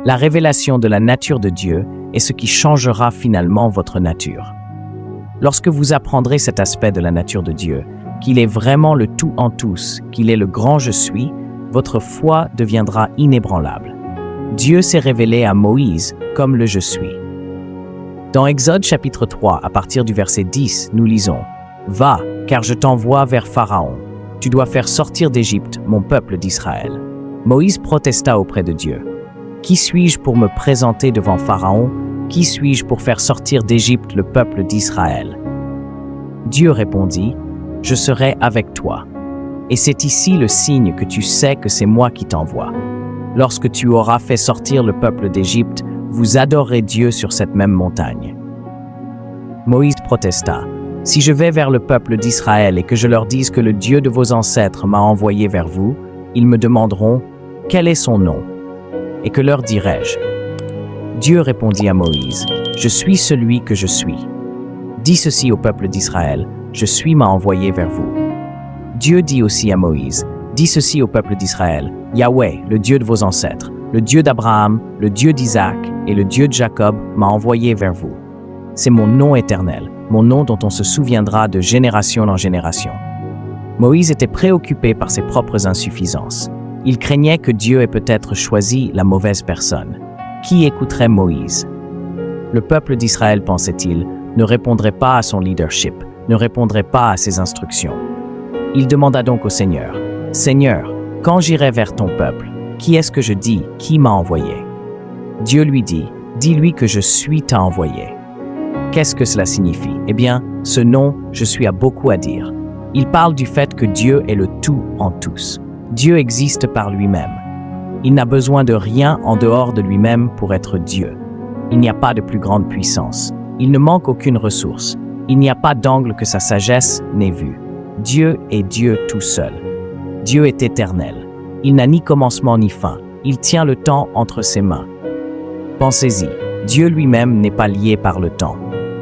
La révélation de la nature de Dieu est ce qui changera finalement votre nature. Lorsque vous apprendrez cet aspect de la nature de Dieu, qu'il est vraiment le tout en tous, qu'il est le grand je suis, votre foi deviendra inébranlable. Dieu s'est révélé à Moïse comme le je suis. Dans Exode chapitre 3, à partir du verset 10, nous lisons « Va, car je t'envoie vers Pharaon. Tu dois faire sortir d'Égypte mon peuple d'Israël. » Moïse protesta auprès de Dieu. « Qui suis-je pour me présenter devant Pharaon? Qui suis-je pour faire sortir d'Égypte le peuple d'Israël? » Dieu répondit « Je serai avec toi. Et c'est ici le signe que tu sais que c'est moi qui t'envoie. Lorsque tu auras fait sortir le peuple d'Égypte, vous adorerez Dieu sur cette même montagne. » Moïse protesta. « Si je vais vers le peuple d'Israël et que je leur dise que le Dieu de vos ancêtres m'a envoyé vers vous, ils me demanderont « Quel est son nom ?» Et que leur dirai-je? Dieu répondit à Moïse « Je suis celui que je suis. Dis ceci au peuple d'Israël, je suis m'a envoyé vers vous. » Dieu dit aussi à Moïse « Dis ceci au peuple d'Israël, Yahweh, le Dieu de vos ancêtres, le Dieu d'Abraham, le Dieu d'Isaac et le Dieu de Jacob m'a envoyé vers vous. C'est mon nom éternel, mon nom dont on se souviendra de génération en génération. » Moïse était préoccupé par ses propres insuffisances. Il craignait que Dieu ait peut-être choisi la mauvaise personne. Qui écouterait Moïse? Le peuple d'Israël, pensait-il, ne répondrait pas à son leadership, ne répondrait pas à ses instructions. Il demanda donc au Seigneur, « Seigneur, quand j'irai vers ton peuple, qui est-ce que je dis, qui m'a envoyé? » Dieu lui dit, « Dis-lui que je suis t'a envoyé. » Qu'est-ce que cela signifie? Eh bien, ce nom, je suis a beaucoup à dire. Il parle du fait que Dieu est le tout en tous. Dieu existe par lui-même. Il n'a besoin de rien en dehors de lui-même pour être Dieu. Il n'y a pas de plus grande puissance. Il ne manque aucune ressource. Il n'y a pas d'angle que sa sagesse n'ait vu. Dieu est Dieu tout seul. Dieu est éternel. Il n'a ni commencement ni fin. Il tient le temps entre ses mains. Pensez-y, Dieu lui-même n'est pas lié par le temps.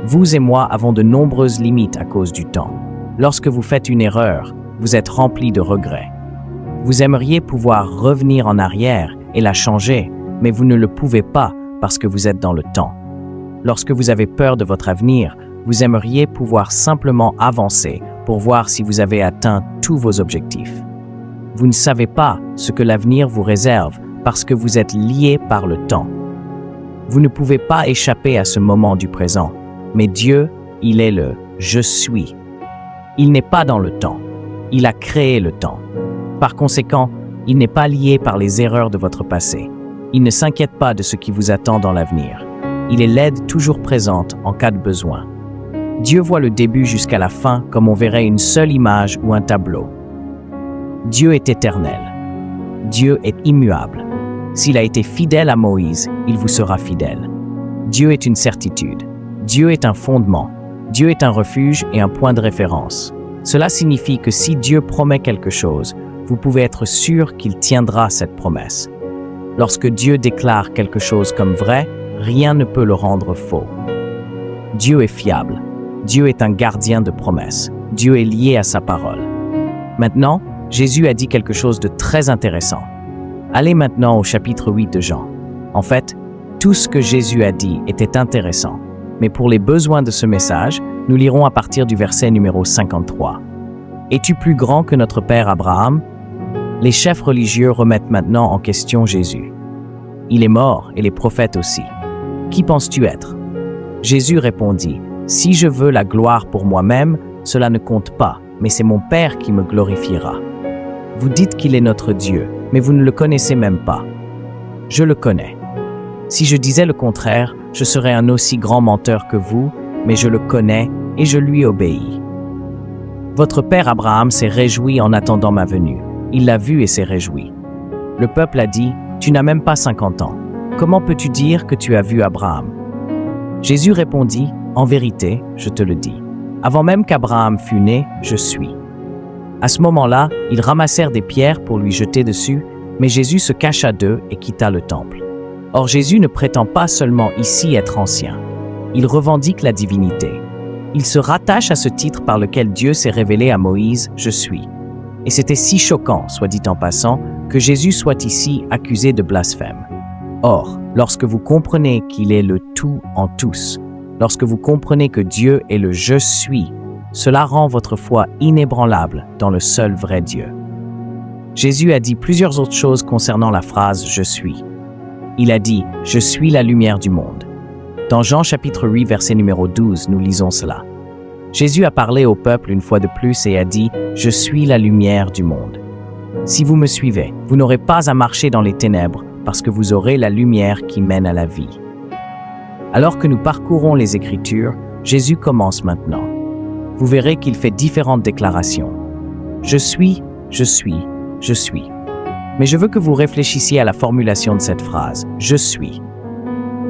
Vous et moi avons de nombreuses limites à cause du temps. Lorsque vous faites une erreur, vous êtes rempli de regrets. Vous aimeriez pouvoir revenir en arrière et la changer, mais vous ne le pouvez pas parce que vous êtes dans le temps. Lorsque vous avez peur de votre avenir, vous aimeriez pouvoir simplement avancer pour voir si vous avez atteint tous vos objectifs. Vous ne savez pas ce que l'avenir vous réserve parce que vous êtes lié par le temps. Vous ne pouvez pas échapper à ce moment du présent, mais Dieu, il est le « Je suis ». Il n'est pas dans le temps. Il a créé le temps. Par conséquent, il n'est pas lié par les erreurs de votre passé. Il ne s'inquiète pas de ce qui vous attend dans l'avenir. Il est l'aide toujours présente en cas de besoin. Dieu voit le début jusqu'à la fin comme on verrait une seule image ou un tableau. Dieu est éternel. Dieu est immuable. S'il a été fidèle à Moïse, il vous sera fidèle. Dieu est une certitude. Dieu est un fondement. Dieu est un refuge et un point de référence. Cela signifie que si Dieu promet quelque chose, vous pouvez être sûr qu'il tiendra cette promesse. Lorsque Dieu déclare quelque chose comme vrai, rien ne peut le rendre faux. Dieu est fiable. Dieu est un gardien de promesses. Dieu est lié à sa parole. Maintenant, Jésus a dit quelque chose de très intéressant. Allez maintenant au chapitre 8 de Jean. En fait, tout ce que Jésus a dit était intéressant. Mais pour les besoins de ce message, nous lirons à partir du verset numéro 53. « Es-tu plus grand que notre père Abraham ?» Les chefs religieux remettent maintenant en question Jésus. Il est mort et les prophètes aussi. Qui penses-tu être? Jésus répondit, « Si je veux la gloire pour moi-même, cela ne compte pas, mais c'est mon Père qui me glorifiera. Vous dites qu'il est notre Dieu, mais vous ne le connaissez même pas. Je le connais. Si je disais le contraire, je serais un aussi grand menteur que vous, mais je le connais et je lui obéis. Votre père Abraham s'est réjoui en attendant ma venue. Il l'a vu et s'est réjoui. Le peuple a dit, « Tu n'as même pas 50 ans. Comment peux-tu dire que tu as vu Abraham ?» Jésus répondit, « En vérité, je te le dis. Avant même qu'Abraham fût né, je suis. » À ce moment-là, ils ramassèrent des pierres pour lui jeter dessus, mais Jésus se cacha d'eux et quitta le temple. Or Jésus ne prétend pas seulement ici être ancien. Il revendique la divinité. Il se rattache à ce titre par lequel Dieu s'est révélé à Moïse, « Je suis ». Et c'était si choquant, soit dit en passant, que Jésus soit ici accusé de blasphème. Or, lorsque vous comprenez qu'il est le tout en tous, lorsque vous comprenez que Dieu est le « Je suis », cela rend votre foi inébranlable dans le seul vrai Dieu. Jésus a dit plusieurs autres choses concernant la phrase « Je suis ». Il a dit « Je suis la lumière du monde ». Dans Jean chapitre 8, verset numéro 12, nous lisons cela. Jésus a parlé au peuple une fois de plus et a dit « Je suis la lumière du monde ». Si vous me suivez, vous n'aurez pas à marcher dans les ténèbres parce que vous aurez la lumière qui mène à la vie. Alors que nous parcourons les Écritures, Jésus commence maintenant. Vous verrez qu'il fait différentes déclarations. Je suis, je suis, je suis. Mais je veux que vous réfléchissiez à la formulation de cette phrase. Je suis.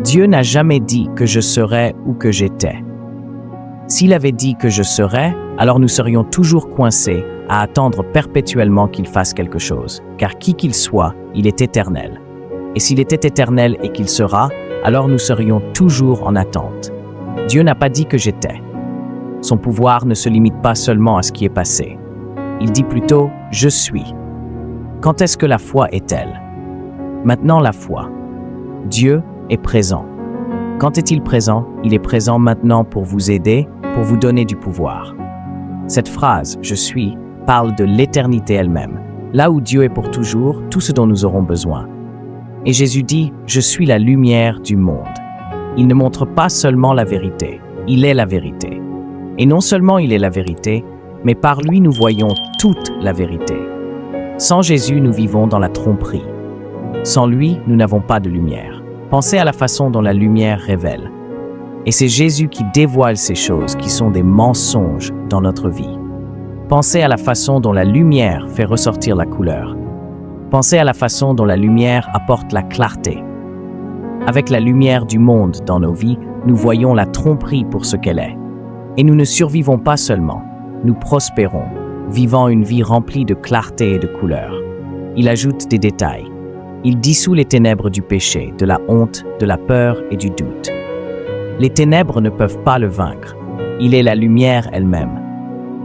Dieu n'a jamais dit que je serais ou que j'étais. S'il avait dit que je serais, alors nous serions toujours coincés à attendre perpétuellement qu'il fasse quelque chose, car qui qu'il soit, il est éternel. Et s'il était éternel et qu'il sera, alors nous serions toujours en attente. Dieu n'a pas dit que j'étais. Son pouvoir ne se limite pas seulement à ce qui est passé. Il dit plutôt « Je suis ». Quand est-ce que la foi est-elle? Maintenant la foi. Dieu est présent. Quand est-il présent? Il est présent maintenant pour vous aider, pour vous donner du pouvoir. Cette phrase « Je suis » parle de l'éternité elle-même, là où Dieu est pour toujours, tout ce dont nous aurons besoin. Et Jésus dit « Je suis la lumière du monde ». Il ne montre pas seulement la vérité, il est la vérité. Et non seulement il est la vérité, mais par lui nous voyons toute la vérité. Sans Jésus, nous vivons dans la tromperie. Sans lui, nous n'avons pas de lumière. Pensez à la façon dont la lumière révèle. Et c'est Jésus qui dévoile ces choses qui sont des mensonges dans notre vie. Pensez à la façon dont la lumière fait ressortir la couleur. Pensez à la façon dont la lumière apporte la clarté. Avec la lumière du monde dans nos vies, nous voyons la tromperie pour ce qu'elle est. Et nous ne survivons pas seulement, nous prospérons, vivant une vie remplie de clarté et de couleur. Il ajoute des détails. Il dissout les ténèbres du péché, de la honte, de la peur et du doute. Les ténèbres ne peuvent pas le vaincre. Il est la lumière elle-même.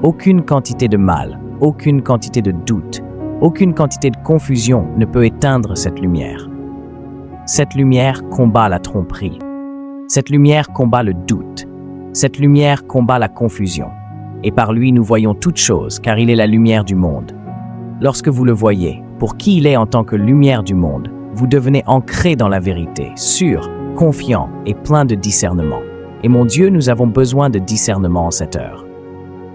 Aucune quantité de mal, aucune quantité de doute, aucune quantité de confusion ne peut éteindre cette lumière. Cette lumière combat la tromperie. Cette lumière combat le doute. Cette lumière combat la confusion. Et par lui, nous voyons toutes choses, car il est la lumière du monde. Lorsque vous le voyez, pour qui il est en tant que lumière du monde, vous devenez ancré dans la vérité, sûr, confiant et plein de discernement. Et mon Dieu, nous avons besoin de discernement en cette heure.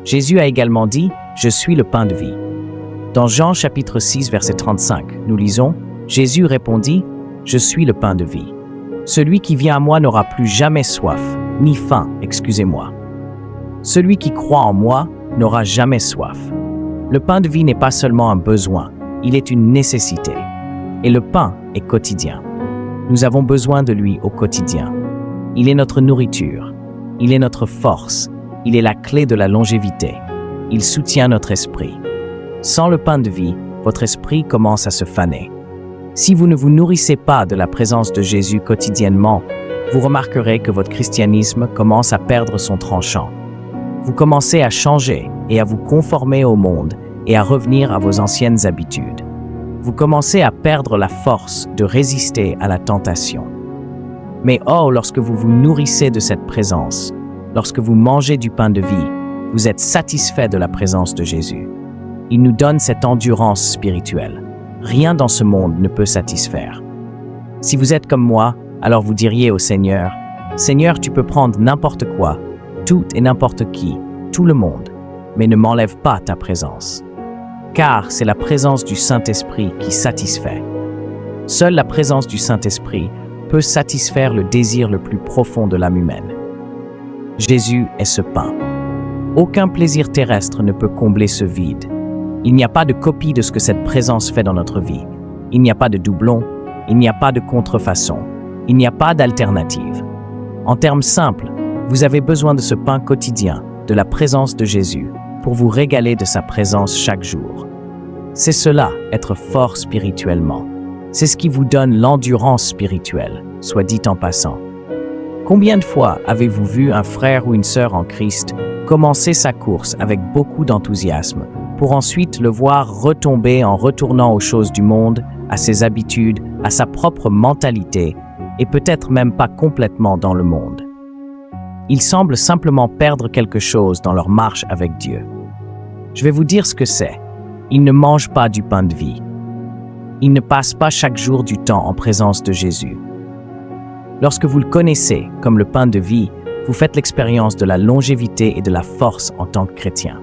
Jésus a également dit « Je suis le pain de vie ». Dans Jean chapitre 6, verset 35, nous lisons « Jésus répondit « Je suis le pain de vie. Celui qui vient à moi n'aura plus jamais soif, ni faim, excusez-moi. Celui qui croit en moi n'aura jamais soif. » Le pain de vie n'est pas seulement un besoin, il est une nécessité. Et le pain est quotidien. Nous avons besoin de lui au quotidien. Il est notre nourriture, il est notre force, il est la clé de la longévité. Il soutient notre esprit. Sans le pain de vie, votre esprit commence à se faner. Si vous ne vous nourrissez pas de la présence de Jésus quotidiennement, vous remarquerez que votre christianisme commence à perdre son tranchant. Vous commencez à changer et à vous conformer au monde et à revenir à vos anciennes habitudes. Vous commencez à perdre la force de résister à la tentation. Mais oh, lorsque vous vous nourrissez de cette présence, lorsque vous mangez du pain de vie, vous êtes satisfait de la présence de Jésus. Il nous donne cette endurance spirituelle. Rien dans ce monde ne peut satisfaire. Si vous êtes comme moi, alors vous diriez au Seigneur, « Seigneur, tu peux prendre n'importe quoi, tout et n'importe qui, tout le monde, mais ne m'enlève pas ta présence. » Car c'est la présence du Saint-Esprit qui satisfait. Seule la présence du Saint-Esprit peut satisfaire le désir le plus profond de l'âme humaine. Jésus est ce pain. Aucun plaisir terrestre ne peut combler ce vide. Il n'y a pas de copie de ce que cette présence fait dans notre vie. Il n'y a pas de doublon, il n'y a pas de contrefaçon, il n'y a pas d'alternative. En termes simples, vous avez besoin de ce pain quotidien, de la présence de Jésus, pour vous régaler de sa présence chaque jour. C'est cela, être fort spirituellement. C'est ce qui vous donne l'endurance spirituelle, soit dit en passant. Combien de fois avez-vous vu un frère ou une sœur en Christ commencer sa course avec beaucoup d'enthousiasme, pour ensuite le voir retomber en retournant aux choses du monde à ses habitudes, à sa propre mentalité, et peut-être même pas complètement dans le monde. Ils semblent simplement perdre quelque chose dans leur marche avec Dieu. Je vais vous dire ce que c'est. Ils ne mangent pas du pain de vie. Ils ne passent pas chaque jour du temps en présence de Jésus. Lorsque vous le connaissez comme le pain de vie, vous faites l'expérience de la longévité et de la force en tant que chrétien.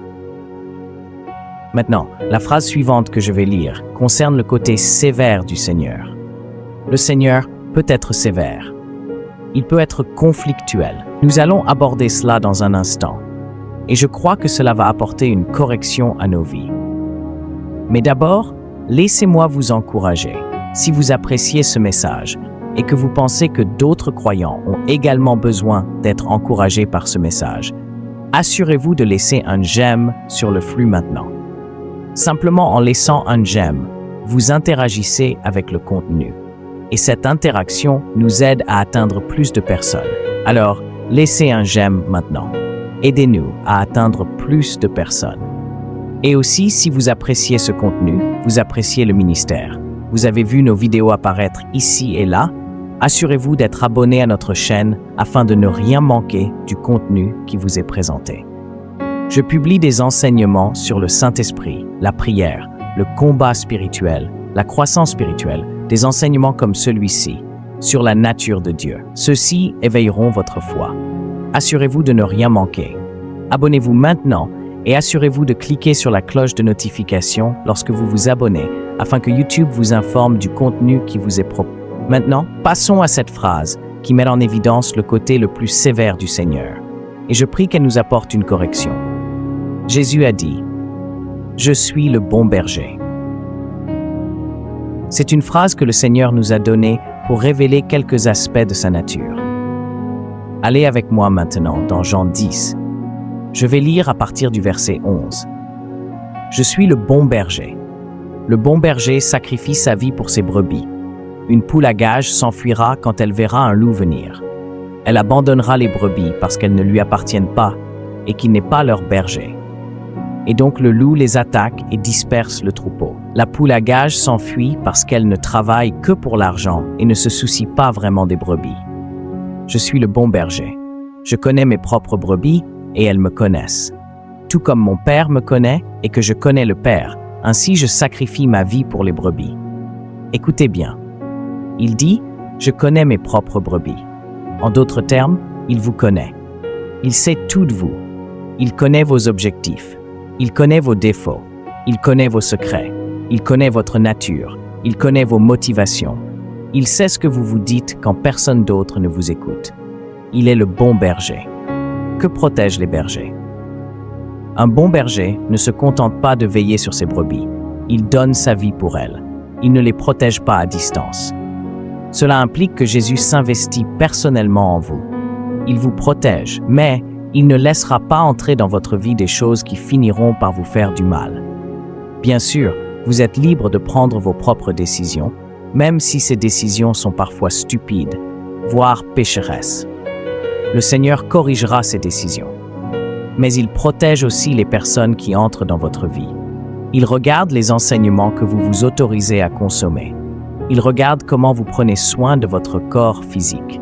Maintenant, la phrase suivante que je vais lire concerne le côté sévère du Seigneur. Le Seigneur peut être sévère. Il peut être conflictuel. Nous allons aborder cela dans un instant. Et je crois que cela va apporter une correction à nos vies. Mais d'abord, laissez-moi vous encourager. Si vous appréciez ce message et que vous pensez que d'autres croyants ont également besoin d'être encouragés par ce message, assurez-vous de laisser un j'aime sur le flux maintenant. Simplement en laissant un j'aime, vous interagissez avec le contenu. Et cette interaction nous aide à atteindre plus de personnes. Alors, laissez un j'aime maintenant. Aidez-nous à atteindre plus de personnes. Et aussi, si vous appréciez ce contenu, vous appréciez le ministère, vous avez vu nos vidéos apparaître ici et là, assurez-vous d'être abonné à notre chaîne afin de ne rien manquer du contenu qui vous est présenté. Je publie des enseignements sur le Saint-Esprit, la prière, le combat spirituel, la croissance spirituelle, des enseignements comme celui-ci, sur la nature de Dieu. Ceux-ci éveilleront votre foi. Assurez-vous de ne rien manquer. Abonnez-vous maintenant et assurez-vous de cliquer sur la cloche de notification lorsque vous vous abonnez afin que YouTube vous informe du contenu qui vous est proposé. Maintenant, passons à cette phrase qui met en évidence le côté le plus sévère du Seigneur. Et je prie qu'elle nous apporte une correction. Jésus a dit « Je suis le bon berger ». C'est une phrase que le Seigneur nous a donnée pour révéler quelques aspects de sa nature. Allez avec moi maintenant dans Jean 10. Je vais lire à partir du verset 11. « Je suis le bon berger. Le bon berger sacrifie sa vie pour ses brebis. Une poule à gages s'enfuira quand elle verra un loup venir. Elle abandonnera les brebis parce qu'elles ne lui appartiennent pas et qu'il n'est pas leur berger. Et donc le loup les attaque et disperse le troupeau. La poule à gages s'enfuit parce qu'elle ne travaille que pour l'argent et ne se soucie pas vraiment des brebis. Je suis le bon berger. Je connais mes propres brebis et elles me connaissent. Tout comme mon Père me connaît et que je connais le Père, ainsi je sacrifie ma vie pour les brebis. Écoutez bien. Il dit « Je connais mes propres brebis ». En d'autres termes, il vous connaît. Il sait tout de vous. Il connaît vos objectifs. Il connaît vos défauts. Il connaît vos secrets. Il connaît votre nature. Il connaît vos motivations. Il sait ce que vous vous dites quand personne d'autre ne vous écoute. Il est le bon berger. Que protègent les bergers? Un bon berger ne se contente pas de veiller sur ses brebis. Il donne sa vie pour elles. Il ne les protège pas à distance. Cela implique que Jésus s'investit personnellement en vous. Il vous protège, mais il ne laissera pas entrer dans votre vie des choses qui finiront par vous faire du mal. Bien sûr, vous êtes libre de prendre vos propres décisions, même si ces décisions sont parfois stupides, voire pécheresses. Le Seigneur corrigera ces décisions. Mais il protège aussi les personnes qui entrent dans votre vie. Il regarde les enseignements que vous vous autorisez à consommer. Il regarde comment vous prenez soin de votre corps physique.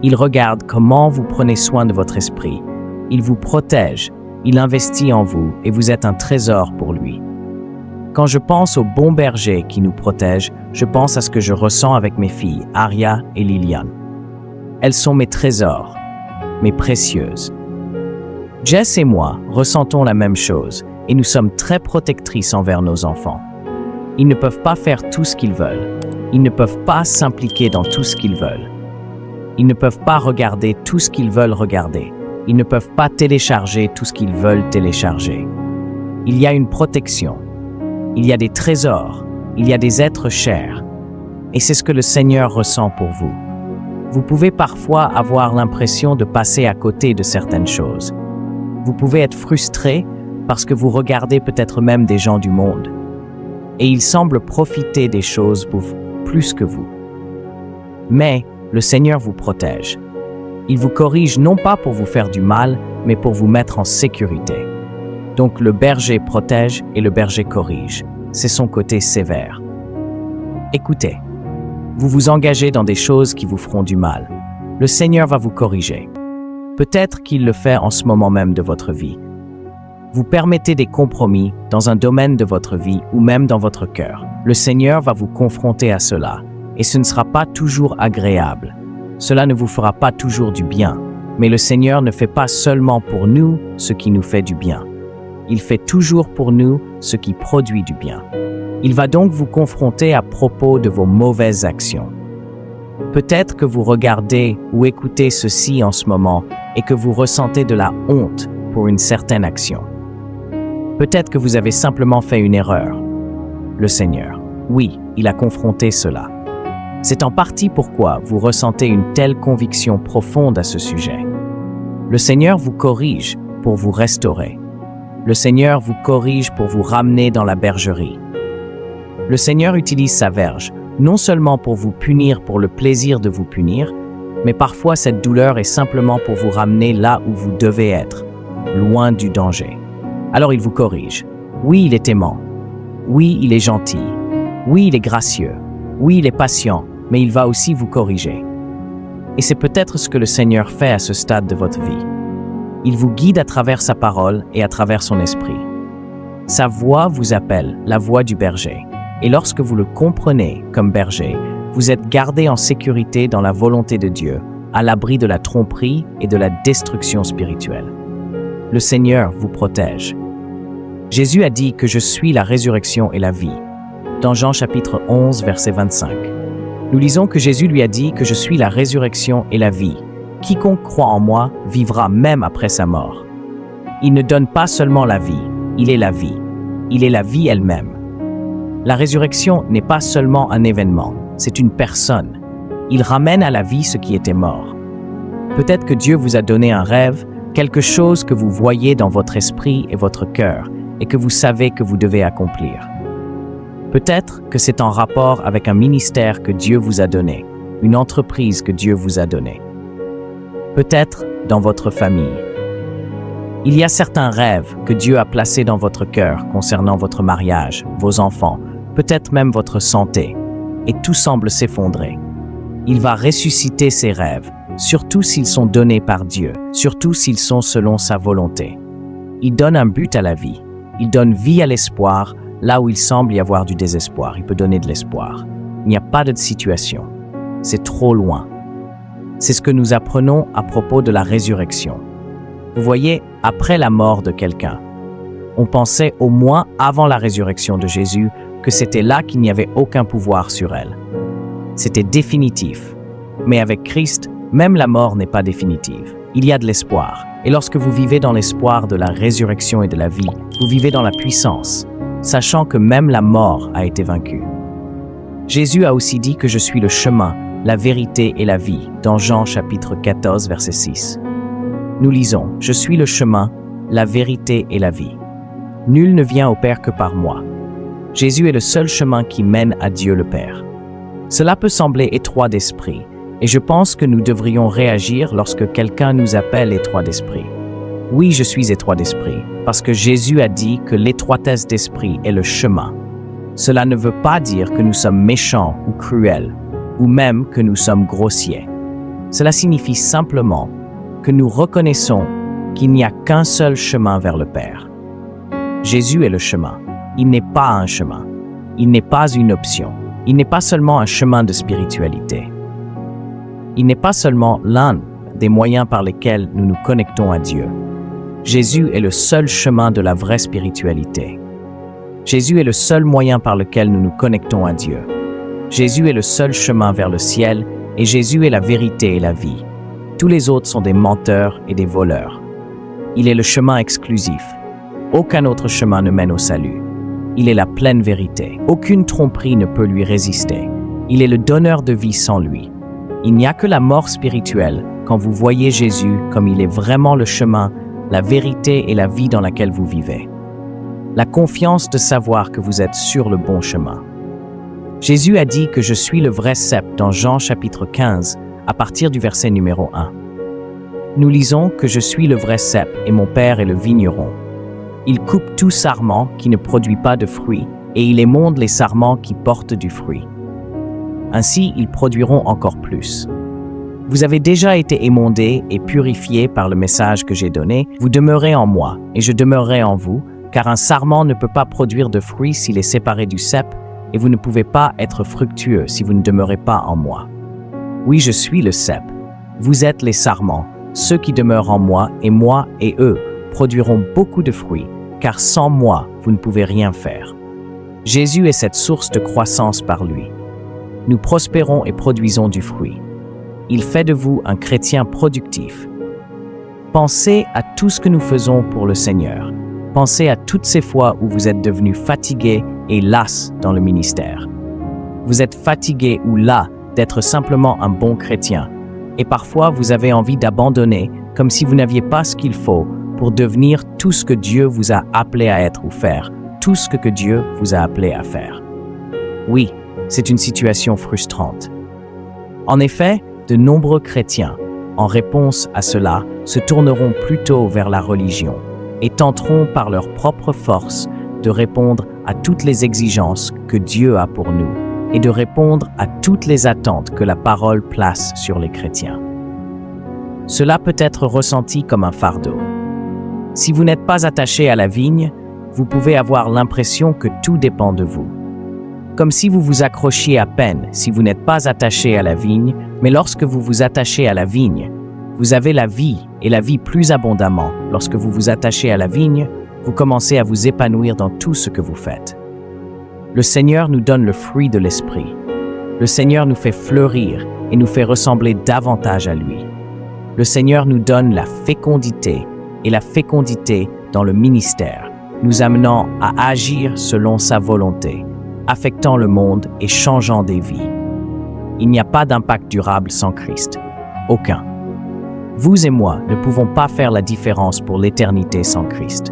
Il regarde comment vous prenez soin de votre esprit. Il vous protège, il investit en vous et vous êtes un trésor pour lui. Quand je pense au bon berger qui nous protège, je pense à ce que je ressens avec mes filles, Aria et Liliane. Elles sont mes trésors, mes précieuses. Jess et moi ressentons la même chose et nous sommes très protectrices envers nos enfants. Ils ne peuvent pas faire tout ce qu'ils veulent. Ils ne peuvent pas s'impliquer dans tout ce qu'ils veulent. Ils ne peuvent pas regarder tout ce qu'ils veulent regarder. Ils ne peuvent pas télécharger tout ce qu'ils veulent télécharger. Il y a une protection. Il y a des trésors. Il y a des êtres chers. Et c'est ce que le Seigneur ressent pour vous. Vous pouvez parfois avoir l'impression de passer à côté de certaines choses. Vous pouvez être frustré parce que vous regardez peut-être même des gens du monde. Et ils semblent profiter des choses plus que vous. Mais le Seigneur vous protège. Il vous corrige non pas pour vous faire du mal, mais pour vous mettre en sécurité. Donc le berger protège et le berger corrige. C'est son côté sévère. Écoutez, vous vous engagez dans des choses qui vous feront du mal. Le Seigneur va vous corriger. Peut-être qu'il le fait en ce moment même de votre vie. Vous permettez des compromis dans un domaine de votre vie ou même dans votre cœur. Le Seigneur va vous confronter à cela, et ce ne sera pas toujours agréable. Cela ne vous fera pas toujours du bien, mais le Seigneur ne fait pas seulement pour nous ce qui nous fait du bien. Il fait toujours pour nous ce qui produit du bien. Il va donc vous confronter à propos de vos mauvaises actions. Peut-être que vous regardez ou écoutez ceci en ce moment et que vous ressentez de la honte pour une certaine action. Peut-être que vous avez simplement fait une erreur. Le Seigneur, oui, il a confronté cela. C'est en partie pourquoi vous ressentez une telle conviction profonde à ce sujet. Le Seigneur vous corrige pour vous restaurer. Le Seigneur vous corrige pour vous ramener dans la bergerie. Le Seigneur utilise sa verge, non seulement pour vous punir pour le plaisir de vous punir, mais parfois cette douleur est simplement pour vous ramener là où vous devez être, loin du danger. Alors il vous corrige. Oui, il est aimant. Oui, il est gentil. Oui, il est gracieux. Oui, il est patient, mais il va aussi vous corriger. Et c'est peut-être ce que le Seigneur fait à ce stade de votre vie. Il vous guide à travers sa parole et à travers son esprit. Sa voix vous appelle, la voix du berger. Et lorsque vous le comprenez comme berger, vous êtes gardé en sécurité dans la volonté de Dieu, à l'abri de la tromperie et de la destruction spirituelle. Le Seigneur vous protège. Jésus a dit que je suis la résurrection et la vie. Dans Jean chapitre 11, verset 25. Nous lisons que Jésus lui a dit que je suis la résurrection et la vie. Quiconque croit en moi vivra même après sa mort. Il ne donne pas seulement la vie, il est la vie. Il est la vie elle-même. La résurrection n'est pas seulement un événement, c'est une personne. Il ramène à la vie ce qui était mort. Peut-être que Dieu vous a donné un rêve, quelque chose que vous voyez dans votre esprit et votre cœur, et que vous savez que vous devez accomplir. Peut-être que c'est en rapport avec un ministère que Dieu vous a donné, une entreprise que Dieu vous a donnée. Peut-être dans votre famille. Il y a certains rêves que Dieu a placés dans votre cœur concernant votre mariage, vos enfants, peut-être même votre santé, et tout semble s'effondrer. Il va ressusciter ces rêves, surtout s'ils sont donnés par Dieu, surtout s'ils sont selon sa volonté. Il donne un but à la vie. Il donne vie à l'espoir, là où il semble y avoir du désespoir. Il peut donner de l'espoir. Il n'y a pas de situation. C'est trop loin. C'est ce que nous apprenons à propos de la résurrection. Vous voyez, après la mort de quelqu'un, on pensait au moins avant la résurrection de Jésus que c'était là qu'il n'y avait aucun pouvoir sur elle. C'était définitif. Mais avec Christ, même la mort n'est pas définitive. Il y a de l'espoir. Et lorsque vous vivez dans l'espoir de la résurrection et de la vie, vous vivez dans la puissance, sachant que même la mort a été vaincue. Jésus a aussi dit que je suis le chemin, la vérité et la vie, dans Jean chapitre 14, verset 6. Nous lisons, « Je suis le chemin, la vérité et la vie. Nul ne vient au Père que par moi. » Jésus est le seul chemin qui mène à Dieu le Père. Cela peut sembler étroit d'esprit, et je pense que nous devrions réagir lorsque quelqu'un nous appelle étroit d'esprit. Oui, je suis étroit d'esprit, parce que Jésus a dit que l'étroitesse d'esprit est le chemin. Cela ne veut pas dire que nous sommes méchants ou cruels, ou même que nous sommes grossiers. Cela signifie simplement que nous reconnaissons qu'il n'y a qu'un seul chemin vers le Père. Jésus est le chemin. Il n'est pas un chemin. Il n'est pas une option. Il n'est pas seulement un chemin de spiritualité. Il n'est pas seulement l'un des moyens par lesquels nous nous connectons à Dieu. Jésus est le seul chemin de la vraie spiritualité. Jésus est le seul moyen par lequel nous nous connectons à Dieu. Jésus est le seul chemin vers le ciel et Jésus est la vérité et la vie. Tous les autres sont des menteurs et des voleurs. Il est le chemin exclusif. Aucun autre chemin ne mène au salut. Il est la pleine vérité. Aucune tromperie ne peut lui résister. Il est le donneur de vie sans lui. Il n'y a que la mort spirituelle quand vous voyez Jésus comme il est vraiment le chemin, la vérité et la vie dans laquelle vous vivez. La confiance de savoir que vous êtes sur le bon chemin. Jésus a dit que je suis le vrai cep dans Jean chapitre 15, à partir du verset numéro 1. Nous lisons que je suis le vrai cep et mon Père est le vigneron. Il coupe tout sarment qui ne produit pas de fruit et il émonde les sarments qui portent du fruit. Ainsi, ils produiront encore plus. Vous avez déjà été émondés et purifiés par le message que j'ai donné. Vous demeurez en moi, et je demeurerai en vous, car un sarment ne peut pas produire de fruits s'il est séparé du cep, et vous ne pouvez pas être fructueux si vous ne demeurez pas en moi. Oui, je suis le cep. Vous êtes les sarments. Ceux qui demeurent en moi et eux produiront beaucoup de fruits, car sans moi, vous ne pouvez rien faire. Jésus est cette source de croissance par lui. Nous prospérons et produisons du fruit. Il fait de vous un chrétien productif. Pensez à tout ce que nous faisons pour le Seigneur. Pensez à toutes ces fois où vous êtes devenus fatigués et las dans le ministère. Vous êtes fatigué ou las d'être simplement un bon chrétien. Et parfois, vous avez envie d'abandonner, comme si vous n'aviez pas ce qu'il faut pour devenir tout ce que Dieu vous a appelé à être ou faire, tout ce que Dieu vous a appelé à faire. Oui, c'est une situation frustrante. En effet, de nombreux chrétiens, en réponse à cela, se tourneront plutôt vers la religion et tenteront par leur propre force de répondre à toutes les exigences que Dieu a pour nous et de répondre à toutes les attentes que la parole place sur les chrétiens. Cela peut être ressenti comme un fardeau. Si vous n'êtes pas attaché à la vigne, vous pouvez avoir l'impression que tout dépend de vous. Comme si vous vous accrochiez à peine si vous n'êtes pas attaché à la vigne, mais lorsque vous vous attachez à la vigne, vous avez la vie et la vie plus abondamment. Lorsque vous vous attachez à la vigne, vous commencez à vous épanouir dans tout ce que vous faites. Le Seigneur nous donne le fruit de l'Esprit. Le Seigneur nous fait fleurir et nous fait ressembler davantage à lui. Le Seigneur nous donne la fécondité et la fécondité dans le ministère, nous amenant à agir selon sa volonté, affectant le monde et changeant des vies. Il n'y a pas d'impact durable sans Christ. Aucun. Vous et moi ne pouvons pas faire la différence pour l'éternité sans Christ.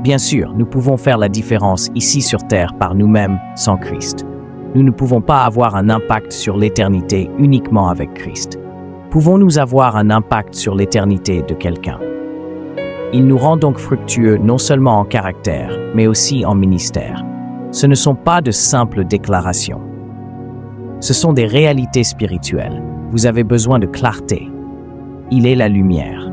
Bien sûr, nous pouvons faire la différence ici sur Terre par nous-mêmes sans Christ. Nous ne pouvons pas avoir un impact sur l'éternité uniquement avec Christ. Pouvons-nous avoir un impact sur l'éternité de quelqu'un? Il nous rend donc fructueux non seulement en caractère, mais aussi en ministère. Ce ne sont pas de simples déclarations. Ce sont des réalités spirituelles. Vous avez besoin de clarté. Il est la lumière.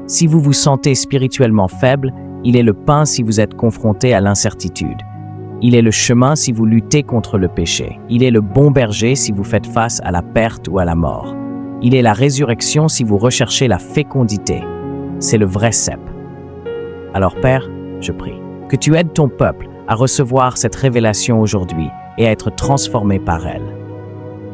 Si vous vous sentez spirituellement faible, il est le pain si vous êtes confronté à l'incertitude. Il est le chemin si vous luttez contre le péché. Il est le bon berger si vous faites face à la perte ou à la mort. Il est la résurrection si vous recherchez la fécondité. C'est le vrai cep. Alors Père, je prie que tu aides ton peuple à recevoir cette révélation aujourd'hui et à être transformé par elle.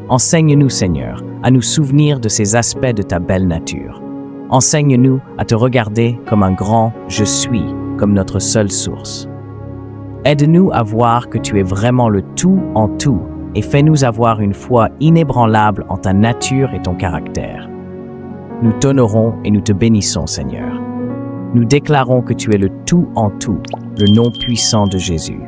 Enseigne-nous, Seigneur, à nous souvenir de ces aspects de ta belle nature. Enseigne-nous à te regarder comme un grand « je suis », comme notre seule source. Aide-nous à voir que tu es vraiment le tout en tout et fais-nous avoir une foi inébranlable en ta nature et ton caractère. Nous t'honorons et nous te bénissons, Seigneur. Nous déclarons que tu es le tout en tout, le nom puissant de Jésus.